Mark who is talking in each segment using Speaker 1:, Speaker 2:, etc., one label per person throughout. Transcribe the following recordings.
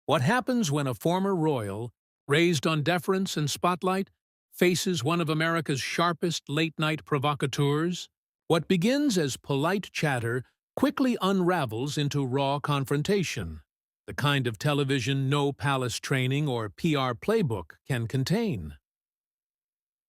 Speaker 1: What happens when a former royal, raised on deference and spotlight, faces one of America's sharpest late-night provocateurs? What begins as polite chatter quickly unravels into raw confrontation, the kind of television no palace training or PR playbook can contain.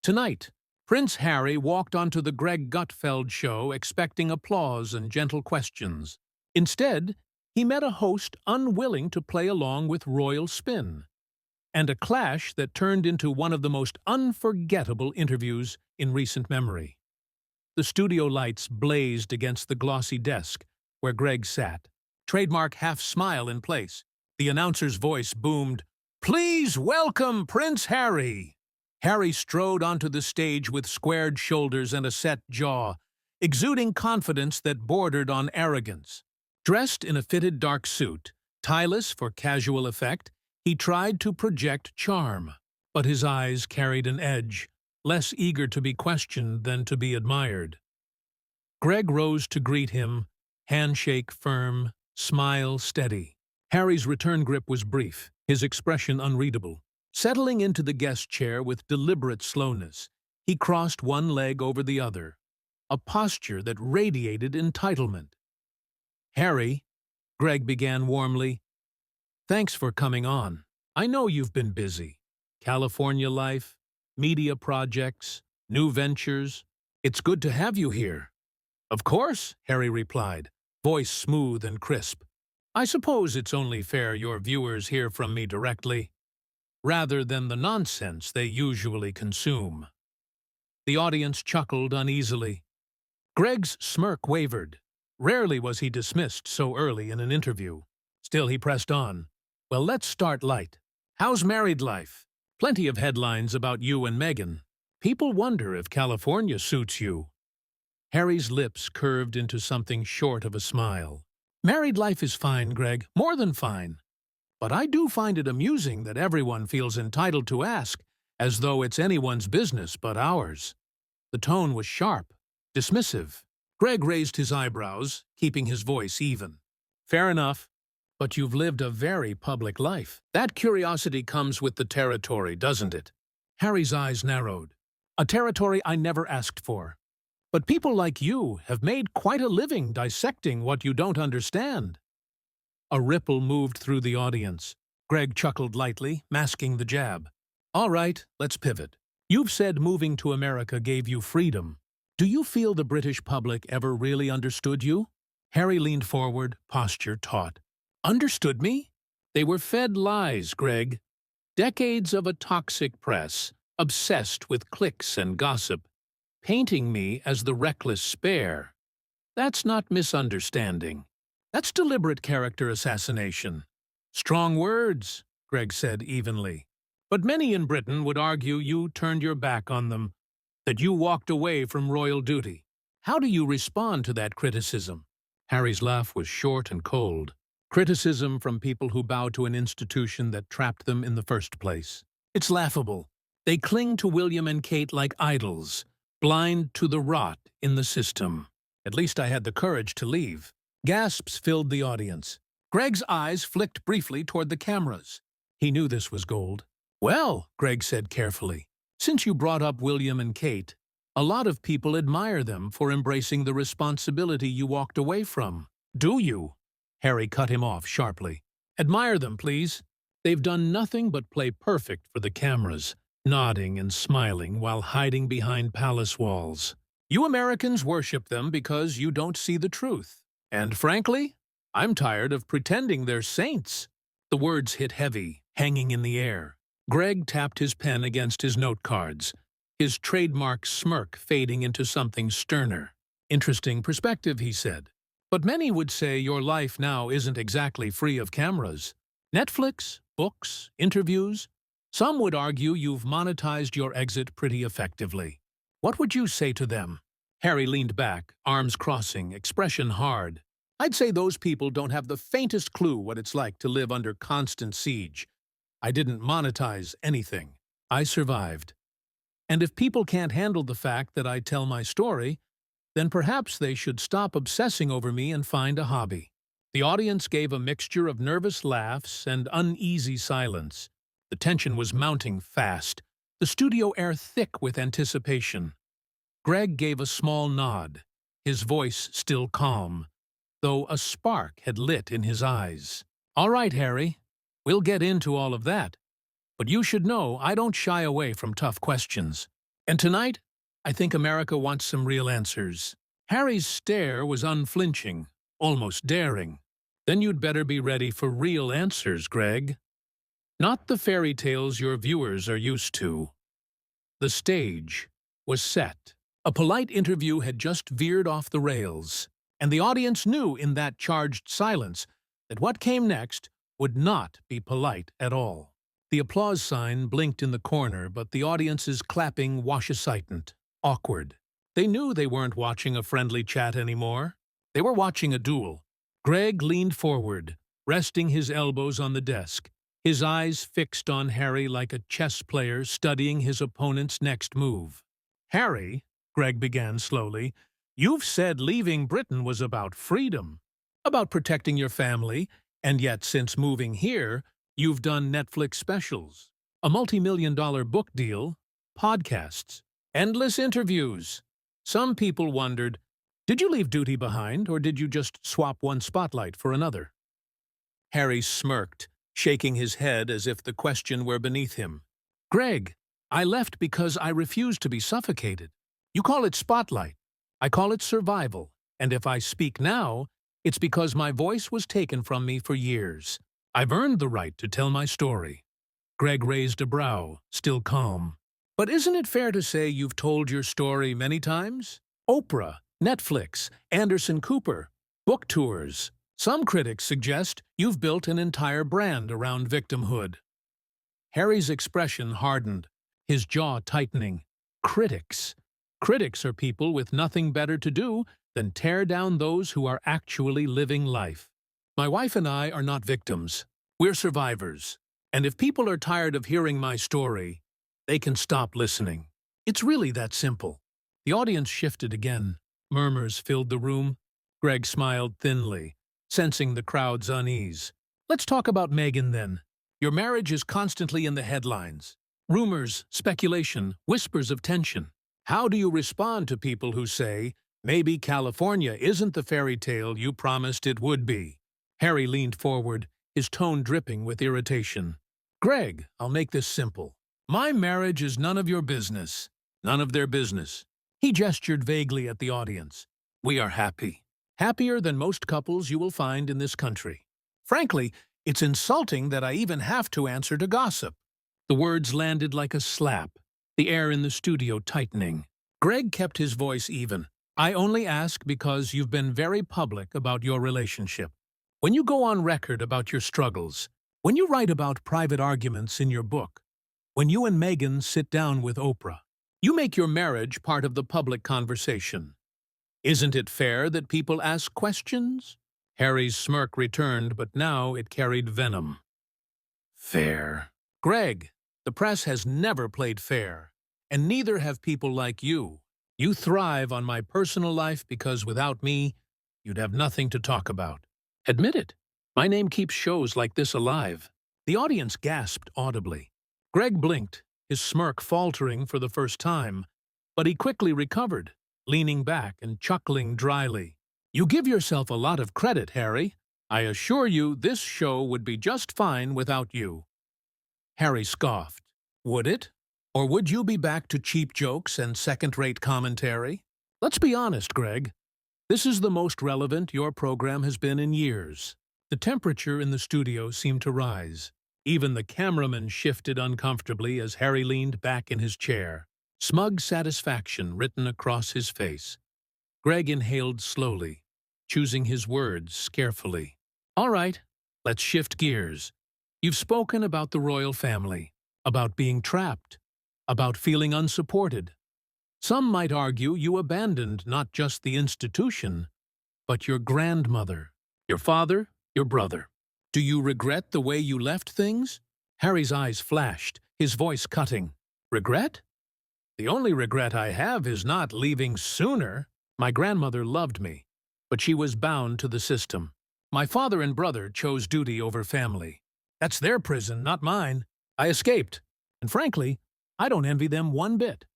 Speaker 1: Tonight, Prince Harry walked onto the Gutfeld show expecting applause and gentle questions. Instead, he met a host unwilling to play along with royal spin, and a clash that turned into one of the most unforgettable interviews in recent memory. The studio lights blazed against the glossy desk where Greg sat, trademark half-smile in place. The announcer's voice boomed, "Please welcome Prince Harry!" Harry strode onto the stage with squared shoulders and a set jaw, exuding confidence that bordered on arrogance. Dressed in a fitted dark suit, tieless for casual effect, he tried to project charm, but his eyes carried an edge, less eager to be questioned than to be admired. Greg rose to greet him, handshake firm, smile steady. Harry's return grip was brief, his expression unreadable. Settling into the guest chair with deliberate slowness, he crossed one leg over the other, a posture that radiated entitlement. "Harry," Greg began warmly, "thanks for coming on. I know you've been busy. California life, media projects, new ventures. It's good to have you here." "Of course," Harry replied, voice smooth and crisp. "I suppose it's only fair your viewers hear from me directly, rather than the nonsense they usually consume." The audience chuckled uneasily. Greg's smirk wavered. Rarely was he dismissed so early in an interview. Still, he pressed on. "Well, let's start light. How's married life? Plenty of headlines about you and Meghan. People wonder if California suits you." Harry's lips curved into something short of a smile. "Married life is fine, Greg, more than fine. But I do find it amusing that everyone feels entitled to ask, as though it's anyone's business but ours." The tone was sharp, dismissive. Greg raised his eyebrows, keeping his voice even. "Fair enough, but you've lived a very public life. That curiosity comes with the territory, doesn't it?" Harry's eyes narrowed. "A territory I never asked for. But people like you have made quite a living dissecting what you don't understand." A ripple moved through the audience. Greg chuckled lightly, masking the jab. "All right, let's pivot. You've said moving to America gave you freedom. Do you feel the British public ever really understood you?" Harry leaned forward, posture taut. "Understood me? They were fed lies, Greg. Decades of a toxic press, obsessed with clicks and gossip, painting me as the reckless spare. That's not misunderstanding. That's deliberate character assassination." "Strong words," Greg said evenly. "But many in Britain would argue you turned your back on them, that you walked away from royal duty. How do you respond to that criticism?" Harry's laugh was short and cold. "Criticism from people who bow to an institution that trapped them in the first place. It's laughable. They cling to William and Kate like idols, blind to the rot in the system. At least I had the courage to leave." Gasps filled the audience. Greg's eyes flicked briefly toward the cameras. He knew this was gold. "Well," Greg said carefully, "since you brought up William and Kate, a lot of people admire them for embracing the responsibility you walked away from." "Do you?" Harry cut him off sharply. "Admire them, please. They've done nothing but play perfect for the cameras, nodding and smiling while hiding behind palace walls. You Americans worship them because you don't see the truth. And frankly, I'm tired of pretending they're saints." The words hit heavy, hanging in the air. Greg tapped his pen against his note cards, his trademark smirk fading into something sterner. "Interesting perspective," he said. "But many would say your life now isn't exactly free of cameras. Netflix, books, interviews. Some would argue you've monetized your exit pretty effectively. What would you say to them?" Harry leaned back, arms crossing, expression hard. "I'd say those people don't have the faintest clue what it's like to live under constant siege. I didn't monetize anything. I survived. And if people can't handle the fact that I tell my story, then perhaps they should stop obsessing over me and find a hobby." The audience gave a mixture of nervous laughs and uneasy silence. The tension was mounting fast, the studio air thick with anticipation. Greg gave a small nod, his voice still calm, though a spark had lit in his eyes. "All right, Harry, we'll get into all of that. But you should know I don't shy away from tough questions. And tonight, I think America wants some real answers." Harry's stare was unflinching, almost daring. "Then you'd better be ready for real answers, Greg. Not the fairy tales your viewers are used to." The stage was set. A polite interview had just veered off the rails, and the audience knew in that charged silence that what came next would not be polite at all. The applause sign blinked in the corner, but the audience's clapping washissightent, awkward. They knew they weren't watching a friendly chat anymore. They were watching a duel. Greg leaned forward, resting his elbows on the desk, his eyes fixed on Harry like a chess player studying his opponent's next move. "Harry," Greg began slowly, "you've said leaving Britain was about freedom, about protecting your family, and yet since moving here, you've done Netflix specials, a multi-million-dollar book deal, podcasts, endless interviews. Some people wondered, did you leave duty behind, or did you just swap one spotlight for another?" Harry smirked, shaking his head as if the question were beneath him. "Greg, I left because I refused to be suffocated. You call it spotlight. I call it survival. And if I speak now, it's because my voice was taken from me for years. I've earned the right to tell my story." Greg raised a brow, still calm. "But isn't it fair to say you've told your story many times? Oprah, Netflix, Anderson Cooper, book tours. Some critics suggest you've built an entire brand around victimhood." Harry's expression hardened, his jaw tightening. Critics. Critics are people with nothing better to do than tear down those who are actually living life. "My wife and I are not victims. We're survivors. And if people are tired of hearing my story, they can stop listening. It's really that simple." The audience shifted again. Murmurs filled the room. Greg smiled thinly, sensing the crowd's unease. "Let's talk about Meghan then. Your marriage is constantly in the headlines. Rumors, speculation, whispers of tension. How do you respond to people who say, maybe California isn't the fairy tale you promised it would be?" Harry leaned forward, his tone dripping with irritation. "Greg, I'll make this simple. My marriage is none of your business. None of their business." He gestured vaguely at the audience. "We are happy. Happier than most couples you will find in this country. Frankly, it's insulting that I even have to answer to gossip." The words landed like a slap, the air in the studio tightening. Greg kept his voice even. "I only ask because you've been very public about your relationship. When you go on record about your struggles, when you write about private arguments in your book, when you and Meghan sit down with Oprah, you make your marriage part of the public conversation. Isn't it fair that people ask questions?" Harry's smirk returned, but now it carried venom. "Fair." "Greg, the press has never played fair, and neither have people like you. You thrive on my personal life because without me, you'd have nothing to talk about. Admit it. My name keeps shows like this alive." The audience gasped audibly. Greg blinked, his smirk faltering for the first time, but he quickly recovered, leaning back and chuckling dryly. "You give yourself a lot of credit, Harry. I assure you this show would be just fine without you." Harry scoffed. "Would it? Or would you be back to cheap jokes and second-rate commentary? Let's be honest, Greg. This is the most relevant your program has been in years." The temperature in the studio seemed to rise. Even the cameraman shifted uncomfortably as Harry leaned back in his chair, smug satisfaction written across his face. Greg inhaled slowly, choosing his words carefully. "All right, let's shift gears. You've spoken about the royal family, about being trapped, about feeling unsupported. Some might argue you abandoned not just the institution, but your grandmother, your father, your brother. Do you regret the way you left things?" Harry's eyes flashed, his voice cutting. "Regret? The only regret I have is not leaving sooner. My grandmother loved me, but she was bound to the system. My father and brother chose duty over family. That's their prison, not mine. I escaped. And frankly, I don't envy them one bit.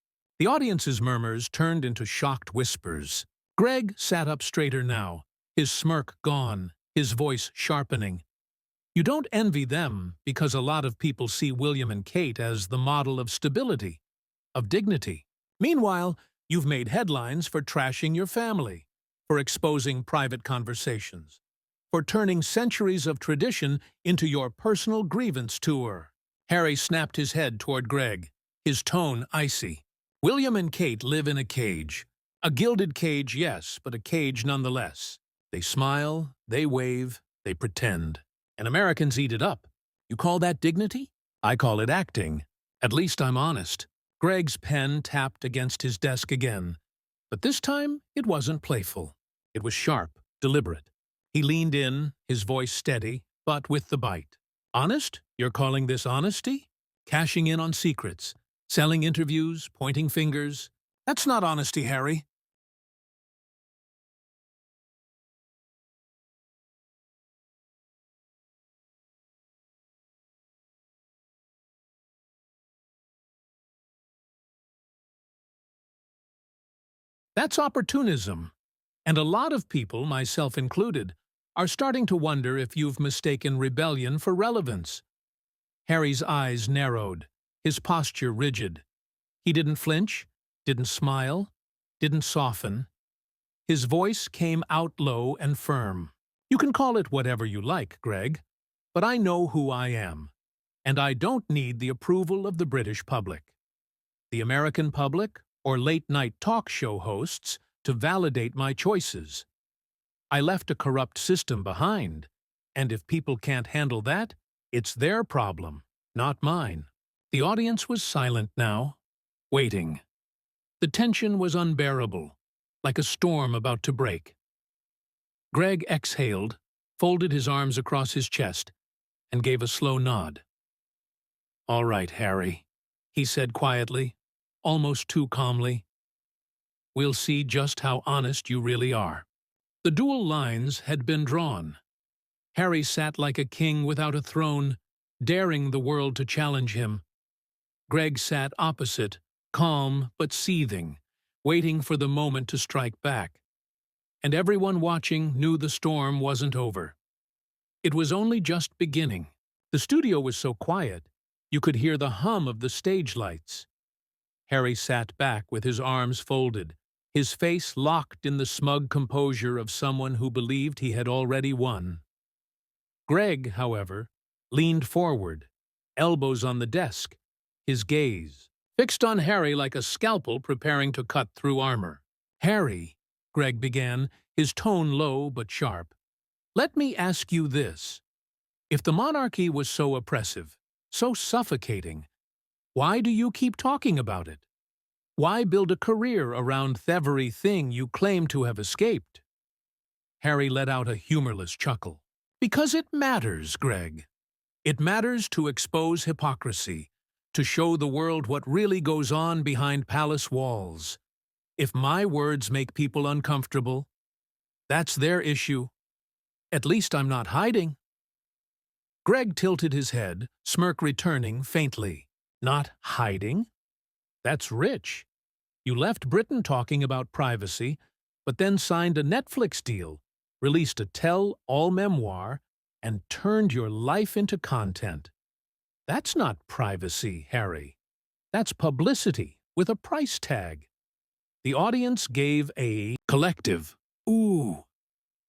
Speaker 1: The audience's murmurs turned into shocked whispers. Greg sat up straighter now, his smirk gone, his voice sharpening. You don't envy them because a lot of people see William and Kate as the model of stability, of dignity. Meanwhile, you've made headlines for trashing your family, for exposing private conversations, for turning centuries of tradition into your personal grievance tour. Harry snapped his head toward Greg, his tone icy. William and Kate live in a cage. A gilded cage, yes, but a cage nonetheless. They smile, they wave, they pretend. And Americans eat it up. You call that dignity? I call it acting. At least I'm honest. Greg's pen tapped against his desk again. But this time, it wasn't playful. It was sharp, deliberate. He leaned in, his voice steady, but with the bite. Honest? You're calling this honesty? Cashing in on secrets, selling interviews, pointing fingers. That's not honesty, Harry. That's opportunism. And a lot of people, myself included, are starting to wonder if you've mistaken rebellion for relevance. Harry's eyes narrowed, his posture rigid. He didn't flinch, didn't smile, didn't soften. His voice came out low and firm. You can call it whatever you like, Greg, but I know who I am, and I don't need the approval of the British public, the American public, or late-night talk show hosts to validate my choices. I left a corrupt system behind, and if people can't handle that, it's their problem, not mine. The audience was silent now, waiting. The tension was unbearable, like a storm about to break. Greg exhaled, folded his arms across his chest, and gave a slow nod. "All right, Harry," he said quietly, almost too calmly. "We'll see just how honest you really are." The dual lines had been drawn. Harry sat like a king without a throne, daring the world to challenge him. Greg sat opposite, calm but seething, waiting for the moment to strike back. And everyone watching knew the storm wasn't over. It was only just beginning. The studio was so quiet, you could hear the hum of the stage lights. Harry sat back with his arms folded, his face locked in the smug composure of someone who believed he had already won. Greg, however, leaned forward, elbows on the desk, his gaze fixed on Harry like a scalpel preparing to cut through armor. "Harry," Greg began, his tone low but sharp, "let me ask you this. If the monarchy was so oppressive, so suffocating, why do you keep talking about it? Why build a career around the very thing you claim to have escaped?" Harry let out a humorless chuckle. "Because it matters, Greg. It matters to expose hypocrisy, to show the world what really goes on behind palace walls. If my words make people uncomfortable, that's their issue. At least I'm not hiding." Greg tilted his head, smirk returning faintly. "Not hiding? That's rich. You left Britain talking about privacy, but then signed a Netflix deal, released a tell-all memoir, and turned your life into content. That's not privacy, Harry. That's publicity with a price tag." The audience gave a collective "ooh,"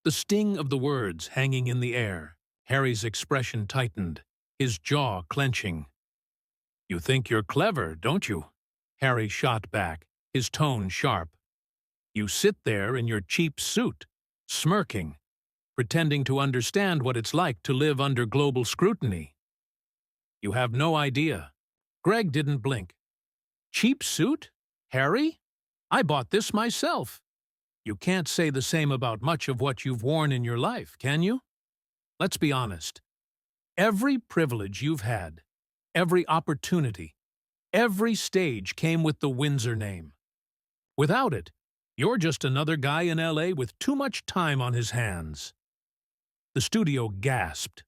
Speaker 1: the sting of the words hanging in the air. Harry's expression tightened, his jaw clenching. "You think you're clever, don't you?" Harry shot back, his tone sharp. "You sit there in your cheap suit, smirking, pretending to understand what it's like to live under global scrutiny. You have no idea." Greg didn't blink. "Cheap suit? Harry? I bought this myself. You can't say the same about much of what you've worn in your life, can you? Let's be honest. Every privilege you've had, every opportunity, every stage came with the Windsor name. Without it, you're just another guy in LA with too much time on his hands." The studio gasped.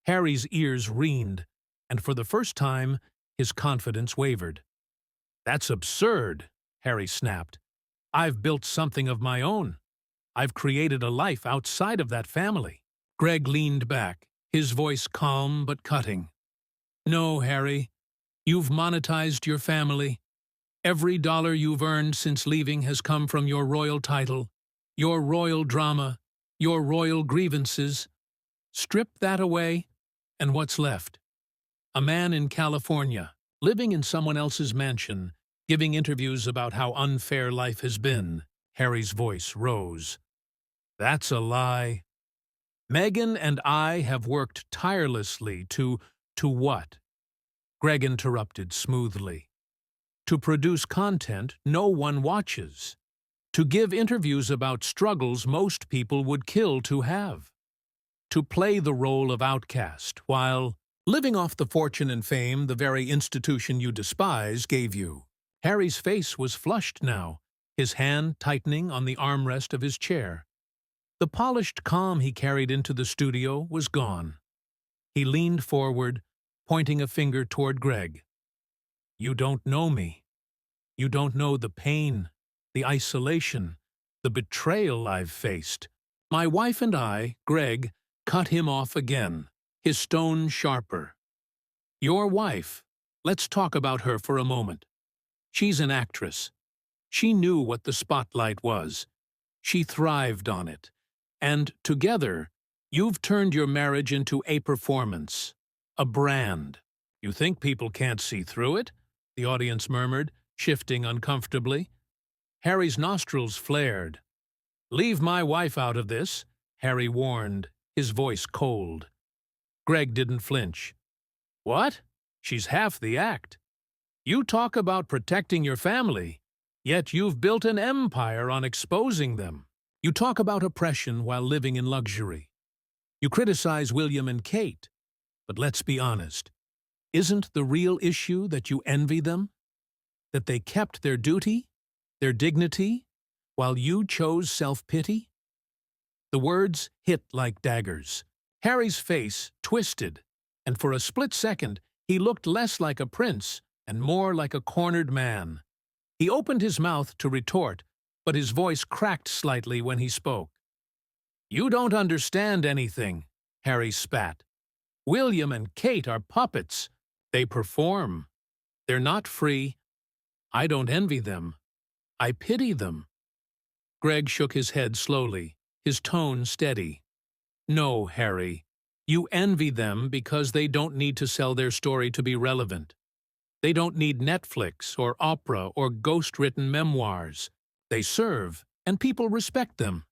Speaker 1: Harry's ears reeled, and for the first time, his confidence wavered. "That's absurd," Harry snapped. "I've built something of my own. I've created a life outside of that family." Greg leaned back, his voice calm but cutting. "No, Harry. You've monetized your family. Every dollar you've earned since leaving has come from your royal title, your royal drama, your royal grievances. Strip that away, and what's left? A man in California, living in someone else's mansion, giving interviews about how unfair life has been." Harry's voice rose. "That's a lie. Meghan and I have worked tirelessly to what?" Greg interrupted smoothly. "To produce content no one watches. To give interviews about struggles most people would kill to have. To play the role of outcast while living off the fortune and fame the very institution you despise gave you." Harry's face was flushed now, his hand tightening on the armrest of his chair. The polished calm he carried into the studio was gone. He leaned forward, pointing a finger toward Greg. "You don't know me. You don't know the pain, the isolation, the betrayal I've faced. My wife and I," Greg cut him off again, his tone sharper. "Your wife, let's talk about her for a moment. She's an actress. She knew what the spotlight was. She thrived on it. And together, you've turned your marriage into a performance, a brand. You think people can't see through it?" the audience murmured, shifting uncomfortably. Harry's nostrils flared. "Leave my wife out of this," Harry warned, his voice cold. Greg didn't flinch. "What? She's half the act. You talk about protecting your family, yet you've built an empire on exposing them. You talk about oppression while living in luxury. You criticize William and Kate, but let's be honest. Isn't the real issue that you envy them? That they kept their duty, their dignity, while you chose self-pity?" The words hit like daggers. Harry's face twisted, and for a split second he looked less like a prince and more like a cornered man. He opened his mouth to retort, but his voice cracked slightly when he spoke. "You don't understand anything," Harry spat. "William and Kate are puppets. They perform. They're not free. I don't envy them. I pity them." Greg shook his head slowly, his tone steady. "No, Harry. You envy them because they don't need to sell their story to be relevant. They don't need Netflix or opera or ghost-written memoirs. They serve, and people respect them.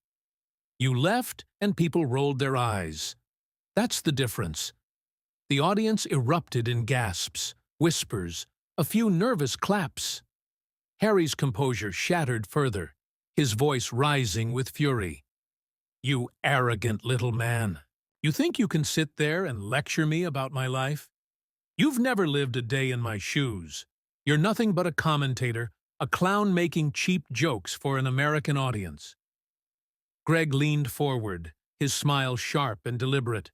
Speaker 1: You left, and people rolled their eyes. That's the difference." The audience erupted in gasps, whispers, a few nervous claps. Harry's composure shattered further, his voice rising with fury. "You arrogant little man. You think you can sit there and lecture me about my life? You've never lived a day in my shoes. You're nothing but a commentator, a clown making cheap jokes for an American audience." Greg leaned forward, his smile sharp and deliberate.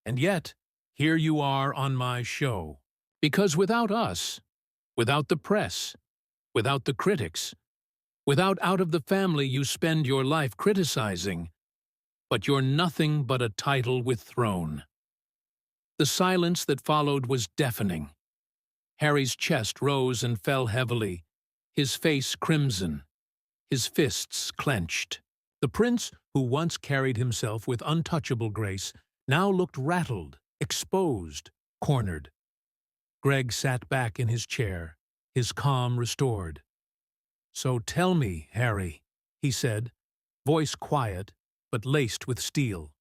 Speaker 1: "And yet, here you are on my show. Because without us, without the press, without the critics, without out of the family you spend your life criticizing, but you're nothing but a title with throne." The silence that followed was deafening. Harry's chest rose and fell heavily, his face crimson, his fists clenched. The prince, who once carried himself with untouchable grace, now looked rattled, exposed, cornered. Greg sat back in his chair, his calm restored. "So tell me, Harry," he said, voice quiet but laced with steel.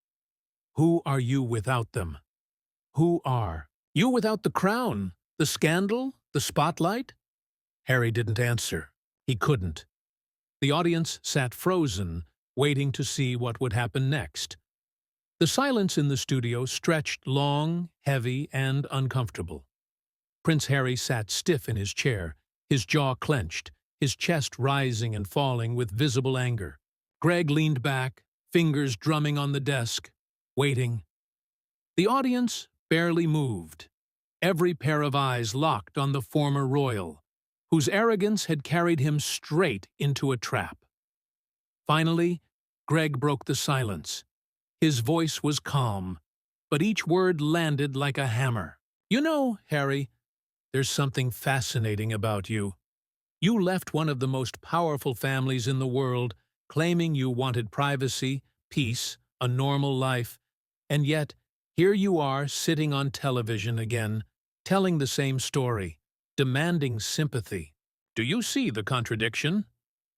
Speaker 1: "Who are you without them? Who are you without the crown, the scandal, the spotlight?" Harry didn't answer. He couldn't. The audience sat frozen, waiting to see what would happen next. The silence in the studio stretched long, heavy, and uncomfortable. Prince Harry sat stiff in his chair, his jaw clenched, his chest rising and falling with visible anger. Greg leaned back, fingers drumming on the desk, waiting. The audience barely moved, every pair of eyes locked on the former royal, whose arrogance had carried him straight into a trap. Finally, Greg broke the silence. His voice was calm, but each word landed like a hammer. "You know, Harry, there's something fascinating about you. You left one of the most powerful families in the world, claiming you wanted privacy, peace, a normal life, and yet here you are sitting on television again, telling the same story, demanding sympathy. Do you see the contradiction?"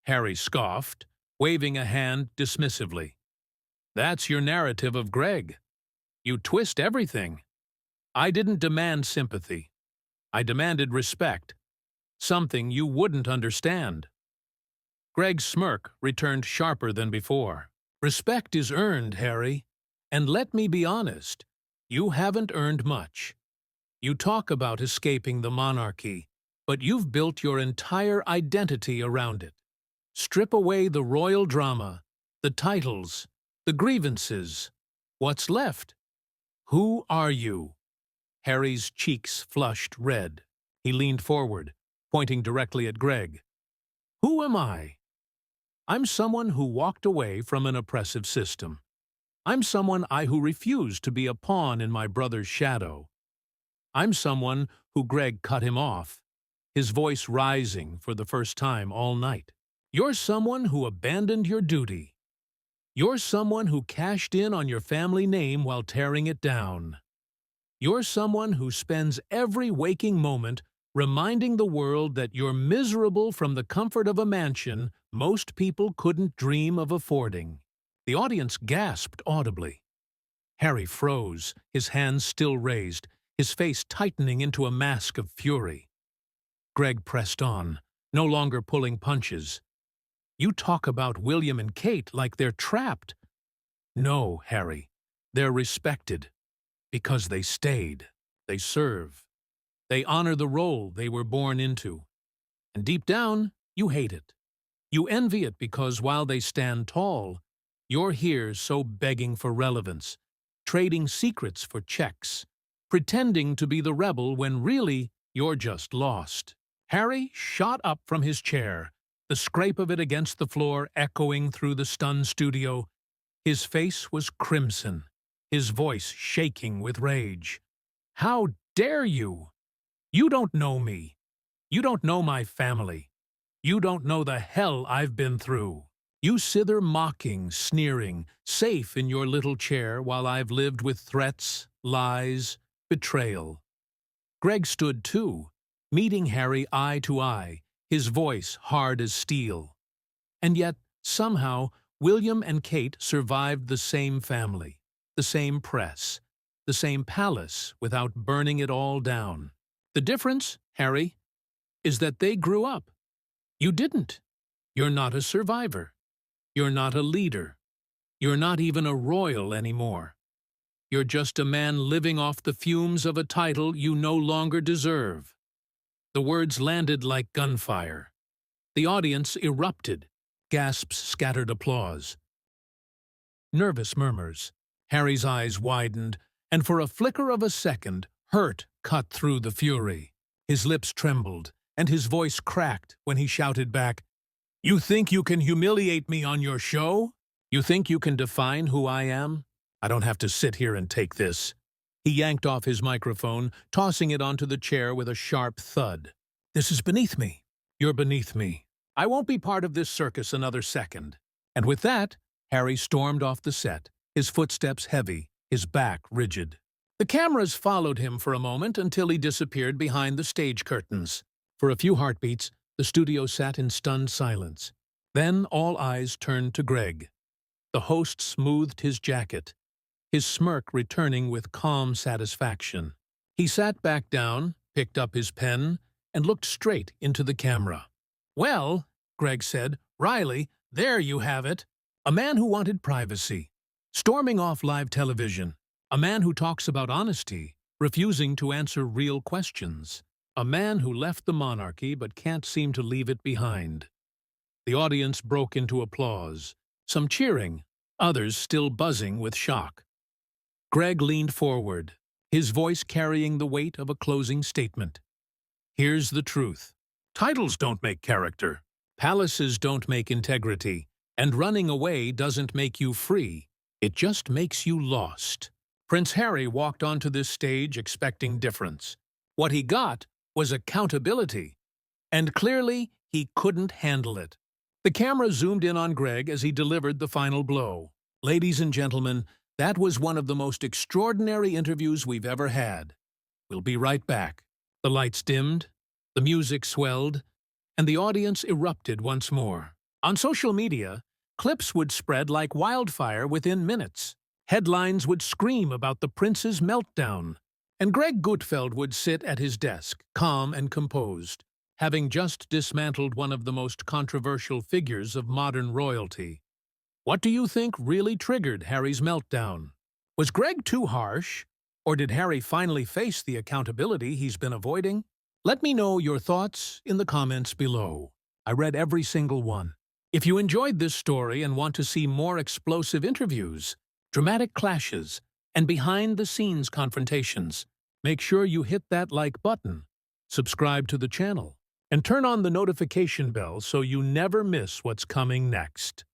Speaker 1: Harry scoffed, waving a hand dismissively. "That's your narrative of Greg. You twist everything. I didn't demand sympathy. I demanded respect, something you wouldn't understand." Greg's smirk returned sharper than before. "Respect is earned, Harry, and let me be honest, you haven't earned much. You talk about escaping the monarchy, but you've built your entire identity around it. Strip away the royal drama, the titles, the grievances. What's left? Who are you?" Harry's cheeks flushed red. He leaned forward, pointing directly at Greg. "Who am I? I'm someone who walked away from an oppressive system. I'm someone who refused to be a pawn in my brother's shadow. I'm someone who Greg cut him off, his voice rising for the first time all night. You're someone who abandoned your duty. You're someone who cashed in on your family name while tearing it down. You're someone who spends every waking moment reminding the world that you're miserable from the comfort of a mansion most people couldn't dream of affording." The audience gasped audibly. Harry froze, his hands still raised, his face tightening into a mask of fury. Greg pressed on, no longer pulling punches. "You talk about William and Kate like they're trapped. No, Harry, they're respected. Because they stayed, they serve. They honor the role they were born into. And deep down, you hate it. You envy it because while they stand tall, you're here so begging for relevance, trading secrets for checks, pretending to be the rebel when really you're just lost." Harry shot up from his chair, the scrape of it against the floor echoing through the stunned studio. His face was crimson, his voice shaking with rage. "How dare you? You don't know me. You don't know my family. You don't know the hell I've been through. You sit there mocking, sneering, safe in your little chair while I've lived with threats, lies, betrayal." Greg stood too, meeting Harry eye to eye, his voice hard as steel. And yet, somehow, William and Kate survived the same family, the same press, the same palace without burning it all down. The difference, Harry, is that they grew up. You didn't. You're not a survivor. You're not a leader. You're not even a royal anymore. You're just a man living off the fumes of a title you no longer deserve. The words landed like gunfire. The audience erupted. Gasps scattered applause. Nervous murmurs. Harry's eyes widened, and for a flicker of a second, hurt cut through the fury. His lips trembled, and his voice cracked when he shouted back, "You think you can humiliate me on your show? You think you can define who I am? I don't have to sit here and take this." He yanked off his microphone, tossing it onto the chair with a sharp thud. "This is beneath me. You're beneath me. I won't be part of this circus another second." And with that, Harry stormed off the set, his footsteps heavy, his back rigid. The cameras followed him for a moment until he disappeared behind the stage curtains. For a few heartbeats, the studio sat in stunned silence. Then all eyes turned to Greg. The host smoothed his jacket, his smirk returning with calm satisfaction. He sat back down, picked up his pen, and looked straight into the camera. "Well," Greg said, "Riley, there you have it. A man who wanted privacy, storming off live television. A man who talks about honesty, refusing to answer real questions. A man who left the monarchy but can't seem to leave it behind." The audience broke into applause, some cheering, others still buzzing with shock. Greg leaned forward, his voice carrying the weight of a closing statement. Here's the truth. Titles don't make character. Palaces don't make integrity. And running away doesn't make you free. It just makes you lost. Prince Harry walked onto this stage expecting difference. What he got was accountability. And clearly, he couldn't handle it. The camera zoomed in on Greg as he delivered the final blow. Ladies and gentlemen, that was one of the most extraordinary interviews we've ever had. We'll be right back. The lights dimmed, the music swelled, and the audience erupted once more. On social media, clips would spread like wildfire within minutes. Headlines would scream about the prince's meltdown, and Greg Gutfeld would sit at his desk, calm and composed, having just dismantled one of the most controversial figures of modern royalty. What do you think really triggered Harry's meltdown? Was Greg too harsh, or did Harry finally face the accountability he's been avoiding? Let me know your thoughts in the comments below. I read every single one. If you enjoyed this story and want to see more explosive interviews, dramatic clashes, and behind-the-scenes confrontations, make sure you hit that like button, subscribe to the channel, and turn on the notification bell so you never miss what's coming next.